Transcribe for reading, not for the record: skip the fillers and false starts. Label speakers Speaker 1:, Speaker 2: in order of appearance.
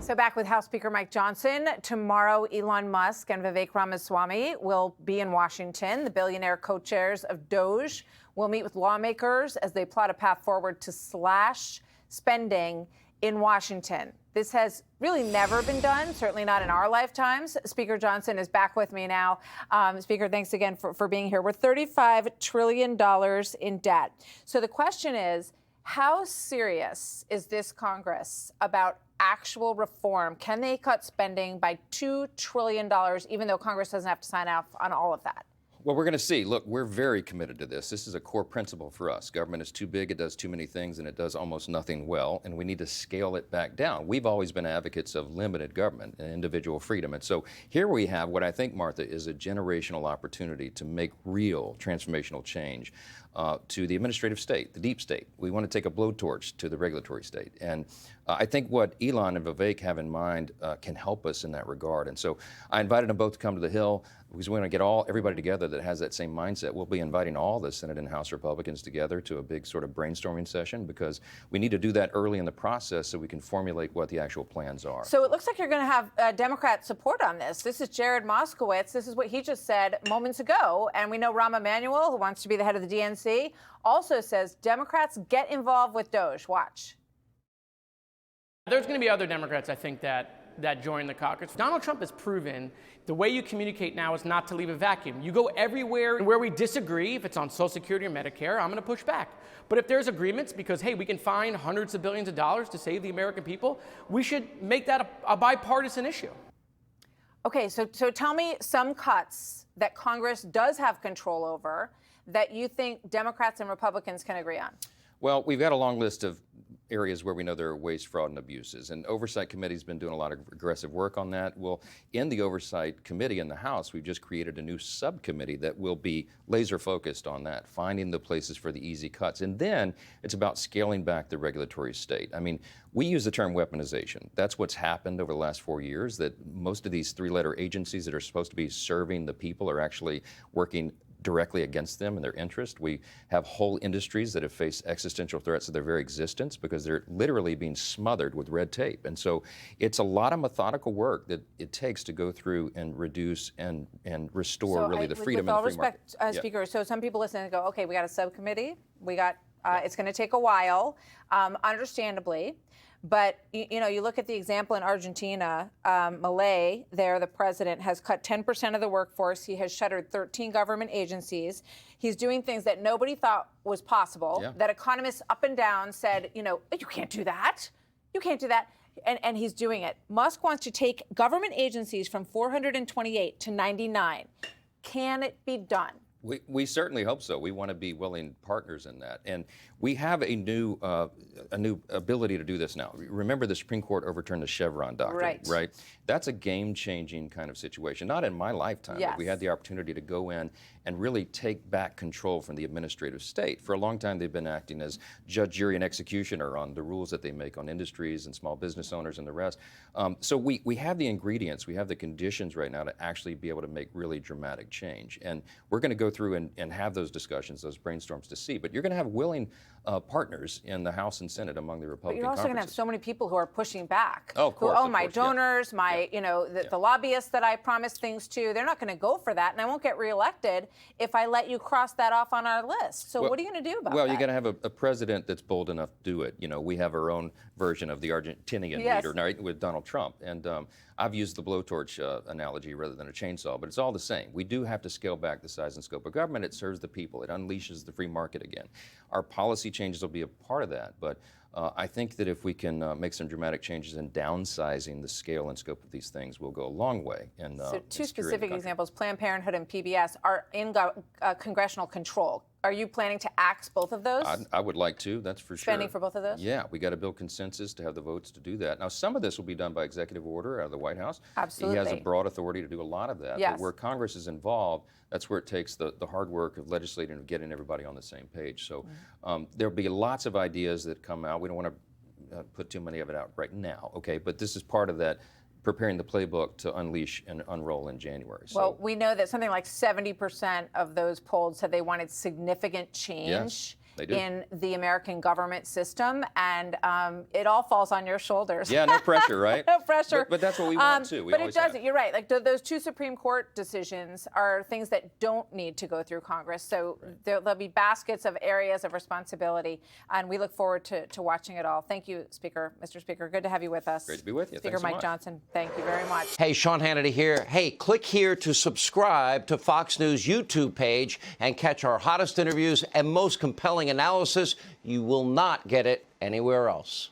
Speaker 1: So back with House Speaker Mike Johnson. Tomorrow, Elon Musk and Vivek Ramaswamy will be in Washington. The billionaire co-chairs of DOGE will meet with lawmakers as they plot a path forward to slash spending in Washington. This has really never been done, certainly not in our lifetimes. Speaker Johnson is back with me now. Speaker, thanks again for being here. We're $35 trillion in debt. So the question is, how serious is this Congress about actual reform? Can they cut spending by $2 trillion, even though Congress doesn't have to sign off on all of that?
Speaker 2: Well, we're going to see. Look, we're very committed to this. This is a core principle for us. Government is too big, it does too many things, and it does almost nothing well, and we need to scale it back down. We've always been advocates of limited government and individual freedom. And so here we have what I think, Martha, is a generational opportunity to make real transformational change to the administrative state, the deep state. We want to take a blowtorch to the regulatory state. And I think what Elon and Vivek have in mind can help us in that regard. And so I invited them both to come to the Hill because we want to get everybody together that has that same mindset. We'll be inviting all the Senate and House Republicans together to a big sort of brainstorming session because we need to do that early in the process so we can formulate what the actual plans are.
Speaker 1: So it looks like you're going to have Democrat support on this. This is Jared Moskowitz. This is what he just said moments ago. And we know Rahm Emanuel, who wants to be the head of the DNC, also says Democrats get involved with DOGE. Watch.
Speaker 3: There's going to be other Democrats, I think, that join the caucus. Donald Trump has proven the way you communicate now is not to leave a vacuum. You go everywhere where we disagree. If it's on Social Security or Medicare, I'm going to push back. But if there's agreements because, hey, we can find hundreds of billions of dollars to save the American people, we should make that a bipartisan issue.
Speaker 1: Okay, so tell me some cuts that Congress does have control over that you think Democrats and Republicans can agree on.
Speaker 2: Well, we've got a long list of areas where we know there are waste, fraud, and abuses. And Oversight Committee's been doing a lot of aggressive work on that. Well, in the Oversight Committee in the House, we've just created a new subcommittee that will be laser focused on that, finding the places for the easy cuts. And then it's about scaling back the regulatory state. I mean, we use the term weaponization. That's what's happened over the last 4 years, that most of these three-letter agencies that are supposed to be serving the people are actually working directly against them and their interest. We have whole industries that have faced existential threats to their very existence because they're literally being smothered with red tape. And so it's a lot of methodical work that it takes to go through and reduce and restore the freedom
Speaker 1: with all
Speaker 2: in the free
Speaker 1: respect,
Speaker 2: market.
Speaker 1: Speaker, so some people listen and go, okay, we got a subcommittee, we got, it's going to take a while, understandably. But, you know, you look at the example in Argentina, Milei, there, the president, has cut 10% of the workforce. He has shuttered 13 government agencies. He's doing things that nobody thought was possible, that economists up and down said, you know, you can't do that. You can't do that. And he's doing it. Musk wants to take government agencies from 428 to 99. Can it be done?
Speaker 2: We certainly hope so. We want to be willing partners in that. And we have a new ability to do this now. Remember the Supreme Court overturned the Chevron doctrine, right? That's a game-changing kind of situation. Not in my lifetime, but we had the opportunity to go in and really take back control from the administrative state. For a long time, they've been acting as judge, jury, and executioner on the rules that they make on industries and small business owners and the rest. So we have the ingredients, we have the conditions right now to actually be able to make really dramatic change. And we're going to go through and have those discussions, those brainstorms to see. But you're going to have willing partners in the House and Senate among the Republican
Speaker 1: But you're also going to have so many people who are pushing back.
Speaker 2: Oh, of course.
Speaker 1: Who, my donors, my, you know, the lobbyists that I promised things to, they're not going to go for that. And I won't get reelected if I let you cross that off on our list. So what are you going to do about that?
Speaker 2: Well, you're going to have a president that's bold enough to do it. You know, we have our own version of the Argentinian leader, right, with Donald Trump. And I've used the blowtorch analogy rather than a chainsaw, but it's all the same. We do have to scale back the size and scope of government. It serves the people. It unleashes the free market again. Our policy changes will be a part of that, but I think that if we can make some dramatic changes in downsizing the scale and scope of these things, we'll go a long way.
Speaker 1: So two specific examples, Planned Parenthood and PBS, are in congressional control. Are you planning to axe both of those?
Speaker 2: I would like to, that's for sure.
Speaker 1: Spending for both of those?
Speaker 2: Yeah, we got to build consensus to have the votes to do that. Now, some of this will be done by executive order out of the White House.
Speaker 1: Absolutely.
Speaker 2: He has a broad authority to do a lot of that.
Speaker 1: Yes.
Speaker 2: But where Congress is involved, that's where it takes the hard work of legislating and getting everybody on the same page. So there'll be lots of ideas that come out. We don't want to put too many of it out right now, okay? But this is part of that, preparing the playbook to unleash and unroll in January.
Speaker 1: Well, we know that something like 70% of those polled said they wanted significant change in the American government system, and it all falls on your shoulders.
Speaker 2: Yeah, no pressure, right?
Speaker 1: No pressure.
Speaker 2: But that's what we want too.
Speaker 1: But it doesn't. You're right. Like those two Supreme Court decisions are things that don't need to go through Congress. So there'll be baskets of areas of responsibility, and we look forward to watching it all. Thank you, Mr. Speaker. Good to have you with us.
Speaker 2: Great to be with you.
Speaker 1: Speaker
Speaker 2: Thanks so
Speaker 1: Mike
Speaker 2: much.
Speaker 1: Johnson, thank you very much.
Speaker 4: Hey, Sean Hannity here. Hey, click here to subscribe to Fox News YouTube page and catch our hottest interviews and most compelling analysis. You will not get it anywhere else.